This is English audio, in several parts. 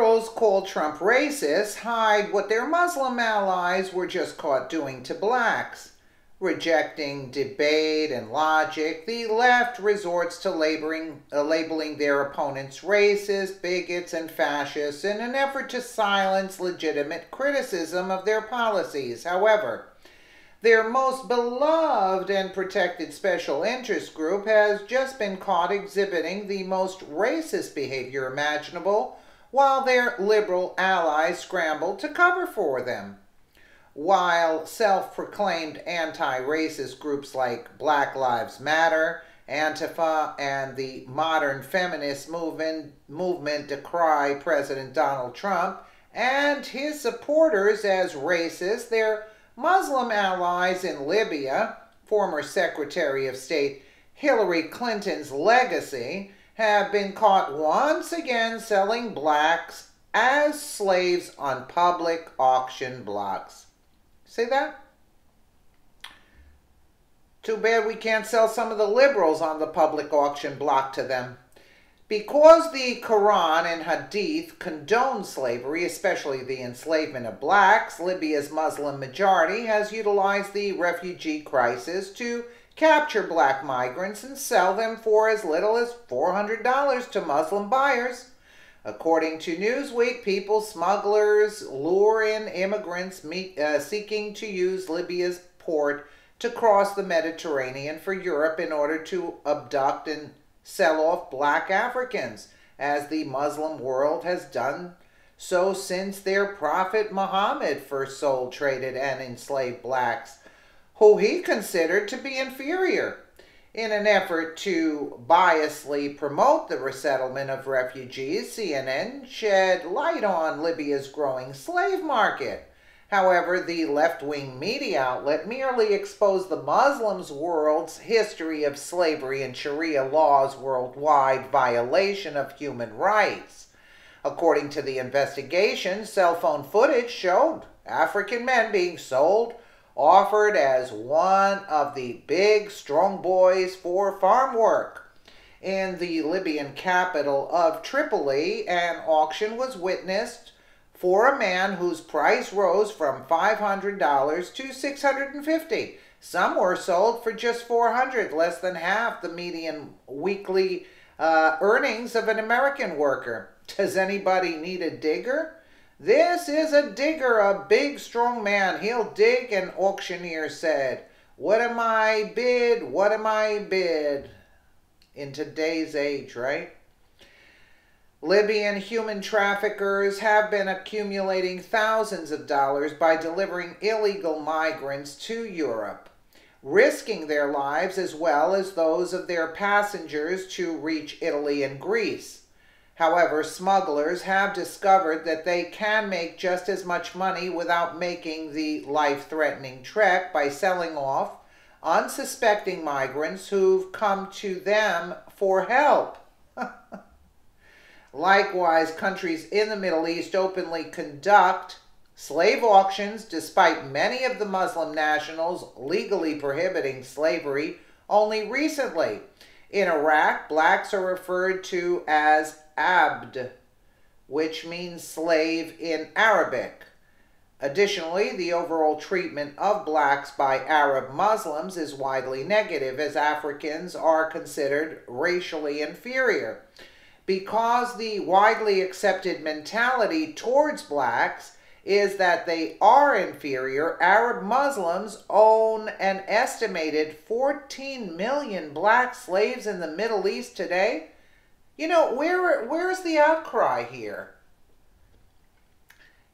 liberals call Trump racist hide what their Muslim allies were just caught doing to blacks. Rejecting debate and logic, the left resorts to labeling their opponents racist, bigots, and fascists in an effort to silence legitimate criticism of their policies. However, their most beloved and protected special interest group has just been caught exhibiting the most racist behavior imaginable, while their liberal allies scramble to cover for them. While self-proclaimed anti-racist groups like Black Lives Matter, Antifa, and the modern feminist movement decry President Donald Trump and his supporters as racist, their Muslim allies in Libya, former Secretary of State Hillary Clinton's legacy, have been caught once again selling blacks as slaves on public auction blocks. See that? Too bad we can't sell some of the liberals on the public auction block to them. Because the Quran and Hadith condone slavery, especially the enslavement of blacks, Libya's Muslim majority has utilized the refugee crisis to capture black migrants and sell them for as little as $400 to Muslim buyers. According to Newsweek, people smugglers lure in immigrants seeking to use Libya's port to cross the Mediterranean for Europe in order to abduct and sell off black Africans, as the Muslim world has done so since their prophet Muhammad first sold, traded, and enslaved blacks, who he considered to be inferior. In an effort to biasly promote the resettlement of refugees, CNN shed light on Libya's growing slave market. However, the left-wing media outlet merely exposed the Muslims' world's history of slavery and Sharia law's worldwide violation of human rights. According to the investigation, cell phone footage showed African men being sold, offered as one of the big strong boys for farm work. In the Libyan capital of Tripoli, an auction was witnessed for a man whose price rose from $500 to $650. Some were sold for just $400, less than half the median weekly earnings of an American worker. Does anybody need a digger? This is a digger, a big, strong man. He'll dig, an auctioneer said. What am I bid? What am I bid? In today's age, right? Libyan human traffickers have been accumulating thousands of dollars by delivering illegal migrants to Europe, risking their lives as well as those of their passengers to reach Italy and Greece. However, smugglers have discovered that they can make just as much money without making the life-threatening trek by selling off unsuspecting migrants who've come to them for help. Likewise, countries in the Middle East openly conduct slave auctions, despite many of the Muslim nationals legally prohibiting slavery only recently. In Iraq, blacks are referred to as abd, which means slave in Arabic. Additionally, the overall treatment of blacks by Arab Muslims is widely negative, as Africans are considered racially inferior. Because the widely accepted mentality towards blacks is that they are inferior, Arab Muslims own an estimated 14 million black slaves in the Middle East today. You know, where's the outcry here?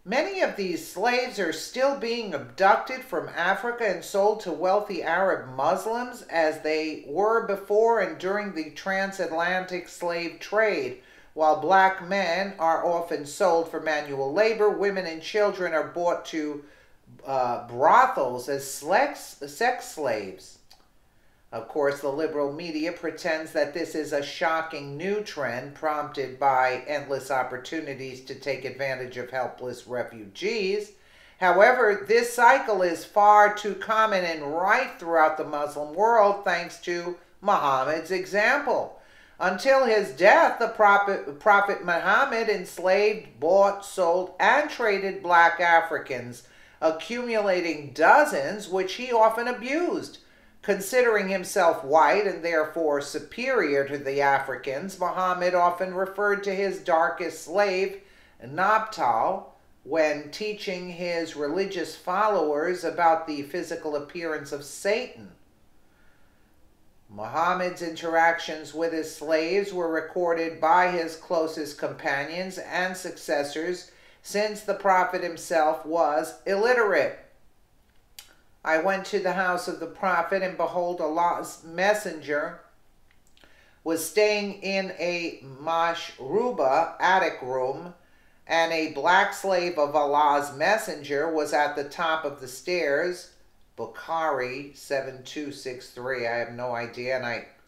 Many of these slaves are still being abducted from Africa and sold to wealthy Arab Muslims, as they were before and during the transatlantic slave trade. While black men are often sold for manual labor, women and children are bought to brothels as sex slaves. Of course, the liberal media pretends that this is a shocking new trend prompted by endless opportunities to take advantage of helpless refugees. However, this cycle is far too common and rife throughout the Muslim world thanks to Muhammad's example. Until his death, the Prophet Muhammad enslaved, bought, sold, and traded black Africans, accumulating dozens, which he often abused. Considering himself white and therefore superior to the Africans, Muhammad often referred to his darkest slave, Nabtal, when teaching his religious followers about the physical appearance of Satan. Muhammad's interactions with his slaves were recorded by his closest companions and successors, since the Prophet himself was illiterate. I went to the house of the Prophet, and behold, Allah's messenger was staying in a mashruba, attic room, and a black slave of Allah's messenger was at the top of the stairs. Bukhari 7263. I have no idea,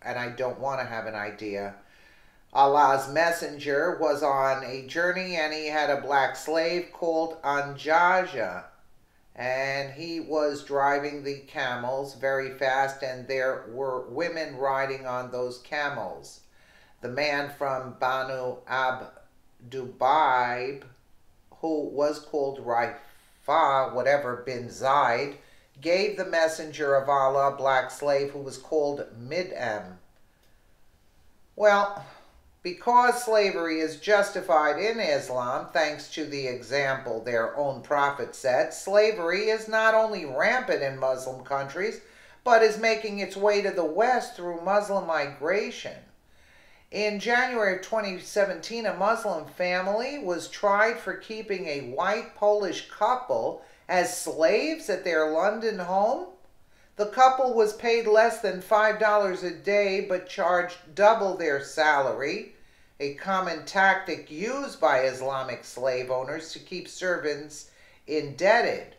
and I don't want to have an idea. Allah's messenger was on a journey, and he had a black slave called Anjaja, and he was driving the camels very fast, and there were women riding on those camels. The man from Banu Abdubaib, who was called Raifa, whatever, bin Zaid, gave the messenger of Allah a black slave who was called Mid'am. Well, because slavery is justified in Islam, thanks to the example their own prophet set, slavery is not only rampant in Muslim countries, but is making its way to the West through Muslim migration. In January of 2017, a Muslim family was tried for keeping a white Polish couple as slaves at their London home. The couple was paid less than $5 a day, but charged double their salary, a common tactic used by Islamic slave owners to keep servants indebted.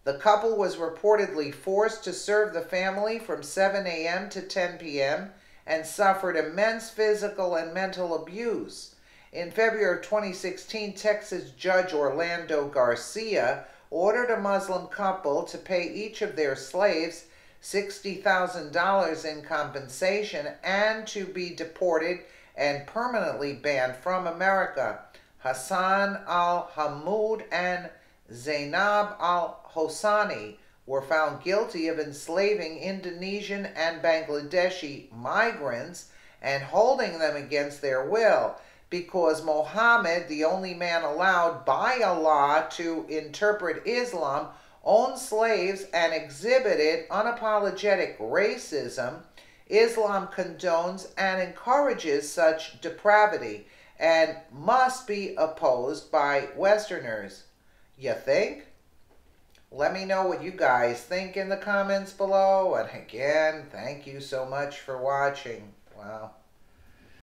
The couple was reportedly forced to serve the family from 7 a.m. to 10 p.m. and suffered immense physical and mental abuse. In February of 2016, Texas Judge Orlando Garcia ordered a Muslim couple to pay each of their slaves $60,000 in compensation and to be deported and permanently banned from America. Hassan al-Hamoud and Zainab al-Hosani were found guilty of enslaving Indonesian and Bangladeshi migrants and holding them against their will, because Muhammad, the only man allowed by Allah to interpret Islam, owned slaves and exhibited unapologetic racism. Islam condones and encourages such depravity and must be opposed by Westerners. You think? Let me know what you guys think in the comments below. And again, thank you so much for watching. Wow.